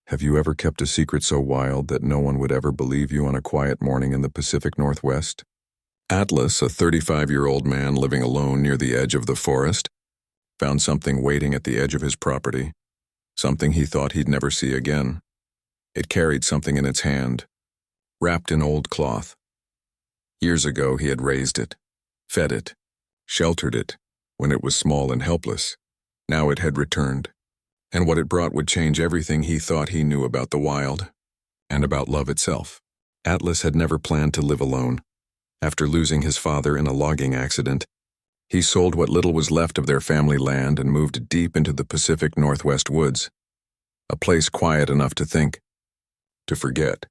Have you ever kept a secret so wild that no one would ever believe you on a quiet morning in the Pacific Northwest? Atlas, a 35-year-old man living alone near the edge of the forest, found something waiting at the edge of his property, something he thought he'd never see again. It carried something in its hand, wrapped in old cloth. Years ago he had raised it, fed it, sheltered it, when it was small and helpless. Now it had returned, and what it brought would change everything he thought he knew about the wild, and about love itself. Atlas had never planned to live alone. After losing his father in a logging accident, he sold what little was left of their family land and moved deep into the Pacific Northwest woods, a place quiet enough to think, to forget.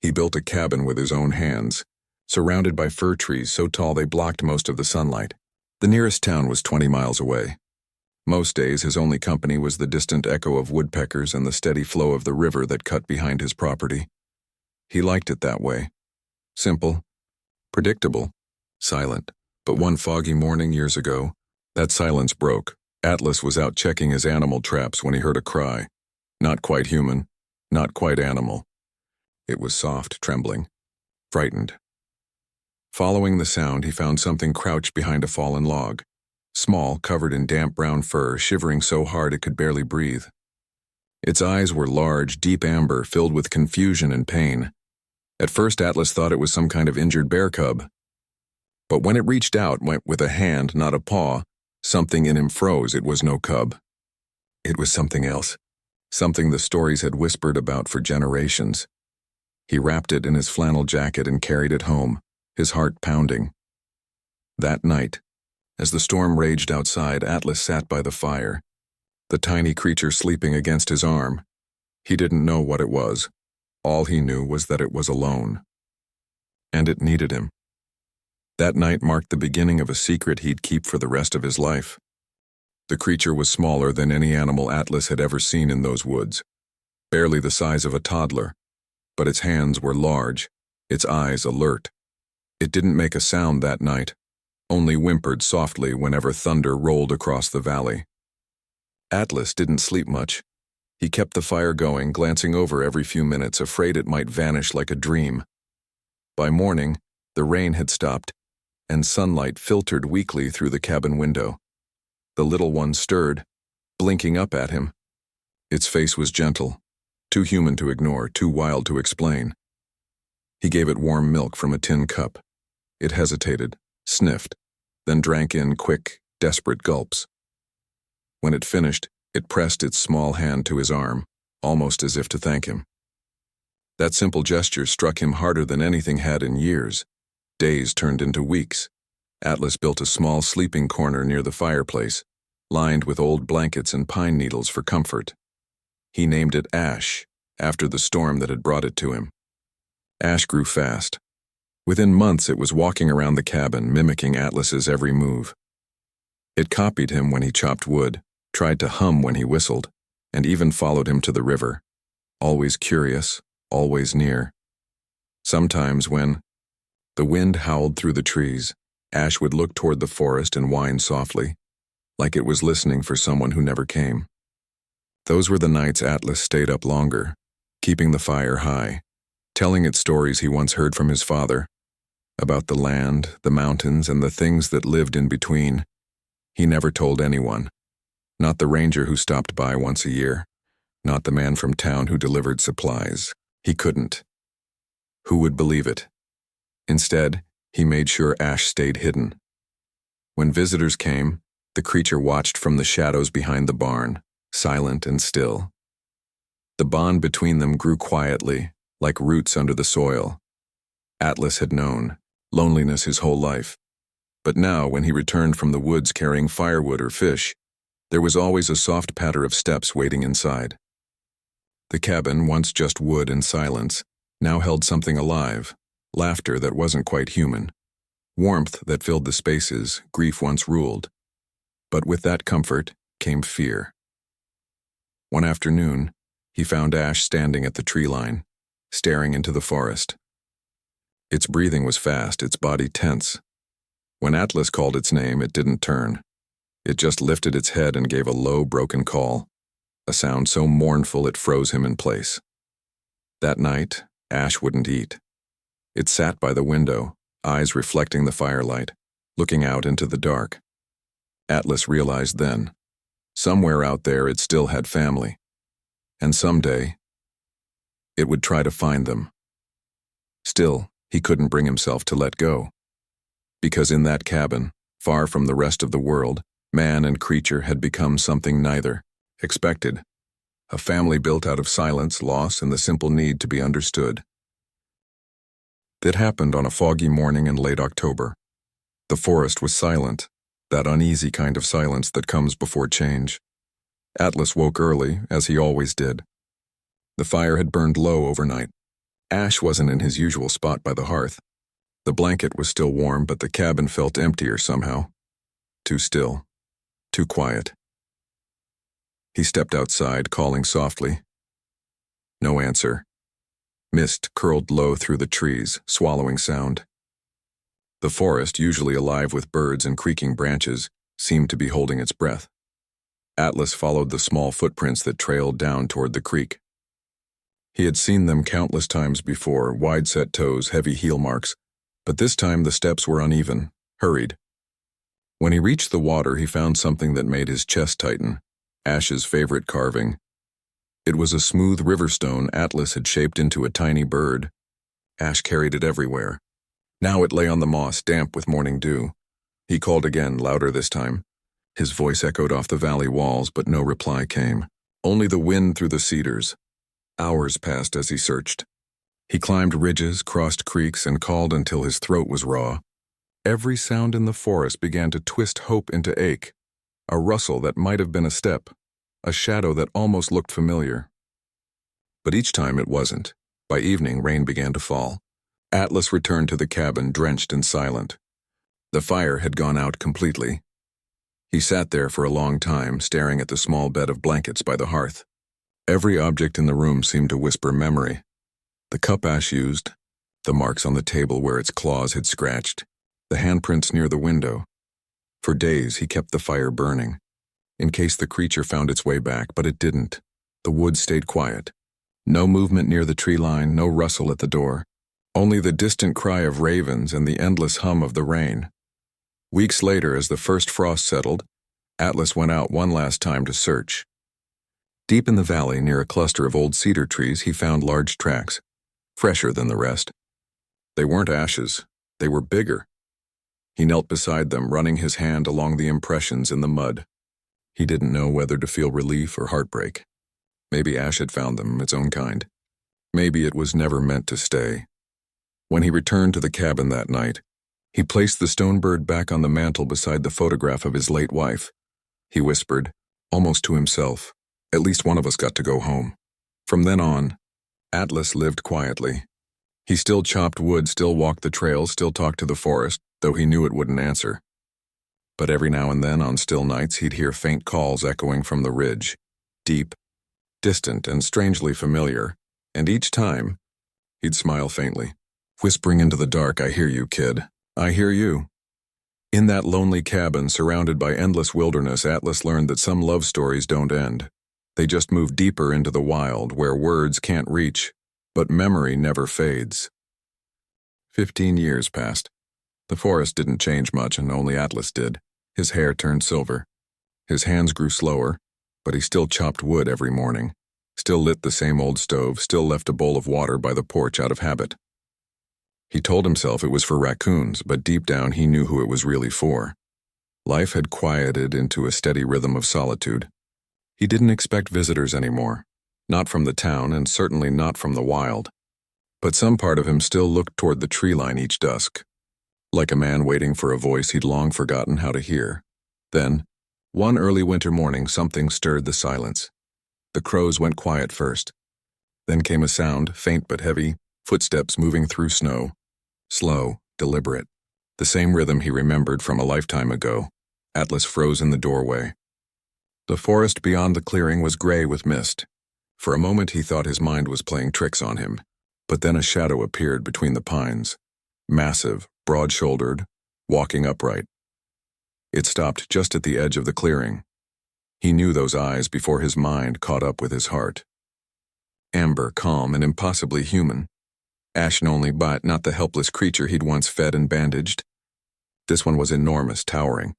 He built a cabin with his own hands, surrounded by fir trees so tall they blocked most of the sunlight. The nearest town was 20 miles away. Most days his only company was the distant echo of woodpeckers and the steady flow of the river that cut behind his property. He liked it that way. Simple, predictable, silent. But one foggy morning years ago, that silence broke. Atlas was out checking his animal traps when he heard a cry. Not quite human, not quite animal. It was soft, trembling, frightened. Following the sound, he found something crouched behind a fallen log. Small, covered in damp brown fur, shivering so hard it could barely breathe. Its eyes were large, deep amber, filled with confusion and pain. At first, Atlas thought it was some kind of injured bear cub. But when it reached out, went with a hand, not a paw, something in him froze. It was no cub. It was something else, something the stories had whispered about for generations. He wrapped it in his flannel jacket and carried it home, his heart pounding. That night, as the storm raged outside, Atlas sat by the fire, the tiny creature sleeping against his arm. He didn't know what it was. All he knew was that it was alone. And it needed him. That night marked the beginning of a secret he'd keep for the rest of his life. The creature was smaller than any animal Atlas had ever seen in those woods, barely the size of a toddler, but its hands were large, its eyes alert. It didn't make a sound that night, only whimpered softly whenever thunder rolled across the valley. Atlas didn't sleep much. He kept the fire going, glancing over every few minutes, afraid it might vanish like a dream. By morning, the rain had stopped, and sunlight filtered weakly through the cabin window. The little one stirred, blinking up at him. Its face was gentle, too human to ignore, too wild to explain. He gave it warm milk from a tin cup. It hesitated, sniffed, then drank in quick, desperate gulps. When it finished, it pressed its small hand to his arm, almost as if to thank him. That simple gesture struck him harder than anything had in years. Days turned into weeks. Atlas built a small sleeping corner near the fireplace, lined with old blankets and pine needles for comfort. He named it Ash, after the storm that had brought it to him. Ash grew fast. Within months, it was walking around the cabin, mimicking Atlas's every move. It copied him when he chopped wood, tried to hum when he whistled, and even followed him to the river, always curious, always near. Sometimes when the wind howled through the trees, Ash would look toward the forest and whine softly, like it was listening for someone who never came. Those were the nights Atlas stayed up longer, keeping the fire high, telling it stories he once heard from his father, about the land, the mountains, and the things that lived in between. He never told anyone, not the ranger who stopped by once a year, not the man from town who delivered supplies. He couldn't. Who would believe it? Instead, he made sure Ash stayed hidden. When visitors came, the creature watched from the shadows behind the barn, silent and still. The bond between them grew quietly, like roots under the soil. Atlas had known loneliness his whole life, but now when he returned from the woods carrying firewood or fish, there was always a soft patter of steps waiting inside. The cabin, once just wood and silence, now held something alive, laughter that wasn't quite human, warmth that filled the spaces grief once ruled. But with that comfort came fear. One afternoon, he found Ash standing at the tree line, staring into the forest. Its breathing was fast, its body tense. When Atlas called its name, it didn't turn. It just lifted its head and gave a low, broken call. a sound so mournful it froze him in place. That night, Ash wouldn't eat. It sat by the window, eyes reflecting the firelight, looking out into the dark. Atlas realized then, somewhere out there it still had family, and someday it would try to find them. Still, he couldn't bring himself to let go. Because in that cabin, far from the rest of the world, man and creature had become something neither expected. A family built out of silence, loss, and the simple need to be understood. It happened on a foggy morning in late October. The forest was silent, that uneasy kind of silence that comes before change. Atlas woke early, as he always did. The fire had burned low overnight. Ash wasn't in his usual spot by the hearth. The blanket was still warm, but the cabin felt emptier somehow. Too still. Too quiet. He stepped outside, calling softly. No answer. Mist curled low through the trees, swallowing sound. The forest, usually alive with birds and creaking branches, seemed to be holding its breath. Atlas followed the small footprints that trailed down toward the creek. He had seen them countless times before, wide-set toes, heavy heel marks, but this time the steps were uneven, hurried. When he reached the water, he found something that made his chest tighten, Ash's favorite carving. It was a smooth river stone Atlas had shaped into a tiny bird. Ash carried it everywhere. Now it lay on the moss, damp with morning dew. He called again, louder this time. His voice echoed off the valley walls, but no reply came. Only the wind through the cedars. Hours passed as he searched. He climbed ridges, crossed creeks, and called until his throat was raw. Every sound in the forest began to twist hope into ache. A rustle that might have been a step, a shadow that almost looked familiar. But each time it wasn't. By evening, rain began to fall. Atlas returned to the cabin, drenched and silent. The fire had gone out completely. He sat there for a long time, staring at the small bed of blankets by the hearth. Every object in the room seemed to whisper memory. The cup Ash used, the marks on the table where its claws had scratched, the handprints near the window. For days he kept the fire burning, in case the creature found its way back, but it didn't. The woods stayed quiet. No movement near the tree line, no rustle at the door. Only the distant cry of ravens and the endless hum of the rain. Weeks later, as the first frost settled, Atlas went out one last time to search. Deep in the valley, near a cluster of old cedar trees, he found large tracks, fresher than the rest. They weren't ashes, they were bigger. He knelt beside them, running his hand along the impressions in the mud. He didn't know whether to feel relief or heartbreak. Maybe Ash had found them, its own kind. Maybe it was never meant to stay. When he returned to the cabin that night, he placed the stone bird back on the mantel beside the photograph of his late wife. He whispered, almost to himself, "At least one of us got to go home." From then on, Atlas lived quietly. He still chopped wood, still walked the trails, still talked to the forest, though he knew it wouldn't answer. But every now and then, on still nights, he'd hear faint calls echoing from the ridge, deep, distant, and strangely familiar, and each time, he'd smile faintly, whispering into the dark, "I hear you, kid. I hear you." In that lonely cabin, surrounded by endless wilderness, Atlas learned that some love stories don't end. They just move deeper into the wild, where words can't reach, but memory never fades. 15 years passed. The forest didn't change much, and only Atlas did. His hair turned silver. His hands grew slower, but he still chopped wood every morning, still lit the same old stove, still left a bowl of water by the porch out of habit. He told himself it was for raccoons, but deep down he knew who it was really for. Life had quieted into a steady rhythm of solitude. He didn't expect visitors anymore, not from the town and certainly not from the wild. But some part of him still looked toward the tree line each dusk, like a man waiting for a voice he'd long forgotten how to hear. Then, one early winter morning, something stirred the silence. The crows went quiet first. Then came a sound, faint but heavy, footsteps moving through snow. Slow, deliberate. The same rhythm he remembered from a lifetime ago. Atlas froze in the doorway. The forest beyond the clearing was gray with mist. For a moment he thought his mind was playing tricks on him, but then a shadow appeared between the pines. Massive, broad-shouldered, walking upright. It stopped just at the edge of the clearing. He knew those eyes before his mind caught up with his heart. Amber, calm, and impossibly human. Ashen only, but not the helpless creature he'd once fed and bandaged. This one was enormous, towering.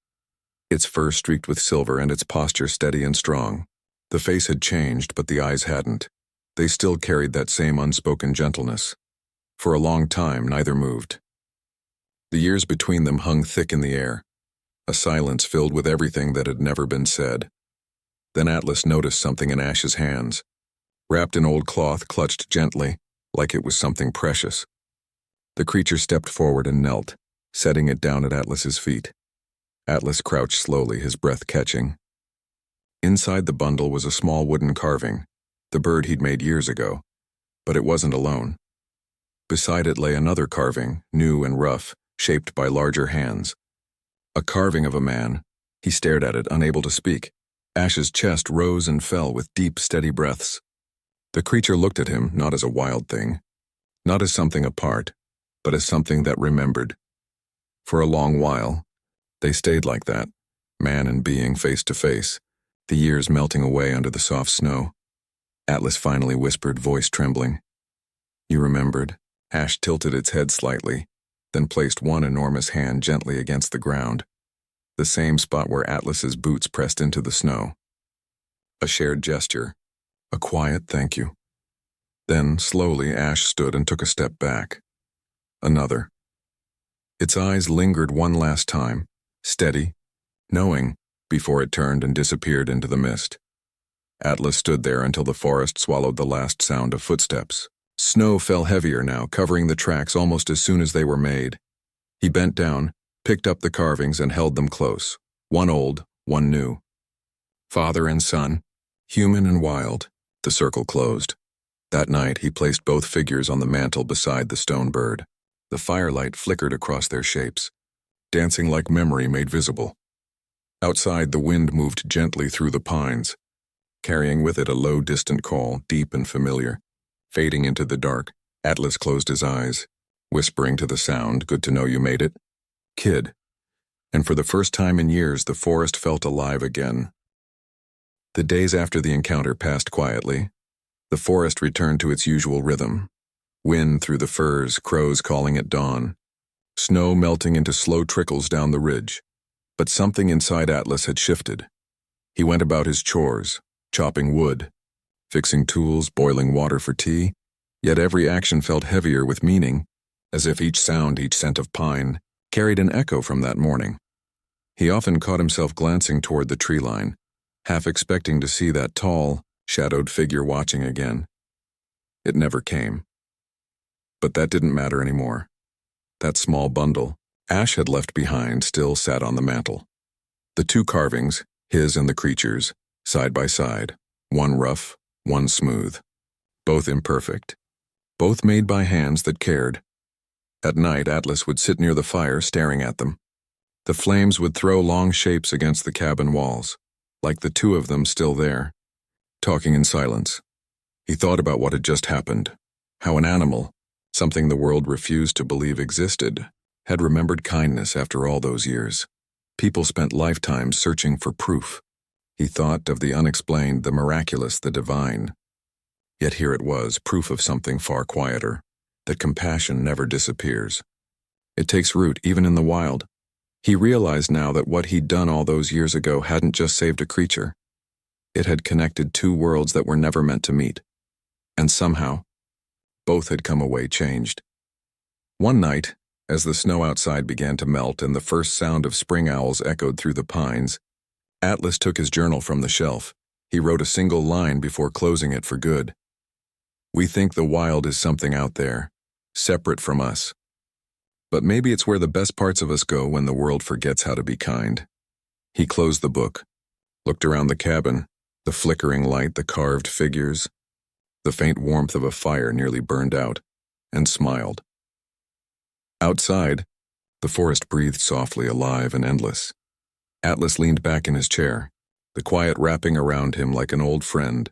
Its fur streaked with silver and its posture steady and strong. The face had changed, but the eyes hadn't. They still carried that same unspoken gentleness. For a long time, neither moved. The years between them hung thick in the air, a silence filled with everything that had never been said. Then Atlas noticed something in Ash's hands, wrapped in old cloth, clutched gently, like it was something precious. The creature stepped forward and knelt, setting it down at Atlas's feet. Atlas crouched slowly, his breath catching. Inside the bundle was a small wooden carving, the bird he'd made years ago, but it wasn't alone. Beside it lay another carving, new and rough, shaped by larger hands. A carving of a man. He stared at it, unable to speak. Ash's chest rose and fell with deep, steady breaths. The creature looked at him, not as a wild thing, not as something apart, but as something that remembered. For a long while, they stayed like that, man and being face to face, the years melting away under the soft snow. Atlas finally whispered, voice trembling. "You remembered?" Ash tilted its head slightly, then placed one enormous hand gently against the ground, the same spot where Atlas's boots pressed into the snow. A shared gesture, a quiet thank you. Then, slowly, Ash stood and took a step back. Another. Its eyes lingered one last time, steady, knowing, before it turned and disappeared into the mist. Atlas stood there until the forest swallowed the last sound of footsteps. Snow fell heavier now, covering the tracks almost as soon as they were made. He bent down, picked up the carvings and held them close, one old, one new. Father and son, human and wild, the circle closed. That night he placed both figures on the mantel beside the stone bird. The firelight flickered across their shapes, dancing like memory made visible. Outside, the wind moved gently through the pines, carrying with it a low, distant call, deep and familiar. Fading into the dark, Atlas closed his eyes, whispering to the sound, "Good to know you made it, kid." And for the first time in years, the forest felt alive again. The days after the encounter passed quietly. The forest returned to its usual rhythm. Wind through the firs, crows calling at dawn, snow melting into slow trickles down the ridge. But something inside Atlas had shifted. He went about his chores, chopping wood, fixing tools, boiling water for tea, yet every action felt heavier with meaning, as if each sound, each scent of pine, carried an echo from that morning. He often caught himself glancing toward the tree line, half expecting to see that tall, shadowed figure watching again. It never came. But that didn't matter anymore. That small bundle Ash had left behind still sat on the mantel. The two carvings, his and the creature's, side by side, one rough, one smooth. Both imperfect. Both made by hands that cared. At night, Atlas would sit near the fire staring at them. The flames would throw long shapes against the cabin walls, like the two of them still there, talking in silence. He thought about what had just happened, how an animal, something the world refused to believe existed, had remembered kindness after all those years. People spent lifetimes searching for proof. He thought of the unexplained, the miraculous, the divine. Yet here it was, proof of something far quieter, that compassion never disappears. It takes root even in the wild. He realized now that what he'd done all those years ago hadn't just saved a creature. It had connected two worlds that were never meant to meet. And somehow, both had come away changed. One night, as the snow outside began to melt and the first sound of spring owls echoed through the pines, Atlas took his journal from the shelf. He wrote a single line before closing it for good. "We think the wild is something out there, separate from us. But maybe it's where the best parts of us go when the world forgets how to be kind." He closed the book, looked around the cabin, the flickering light, the carved figures, the faint warmth of a fire nearly burned out, and smiled. Outside, the forest breathed softly, alive and endless. Atlas leaned back in his chair, the quiet wrapping around him like an old friend.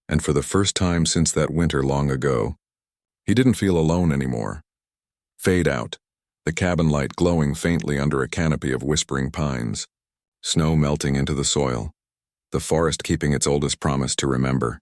And for the first time since that winter long ago, he didn't feel alone anymore. Fade out, the cabin light glowing faintly under a canopy of whispering pines, snow melting into the soil, the forest keeping its oldest promise to remember.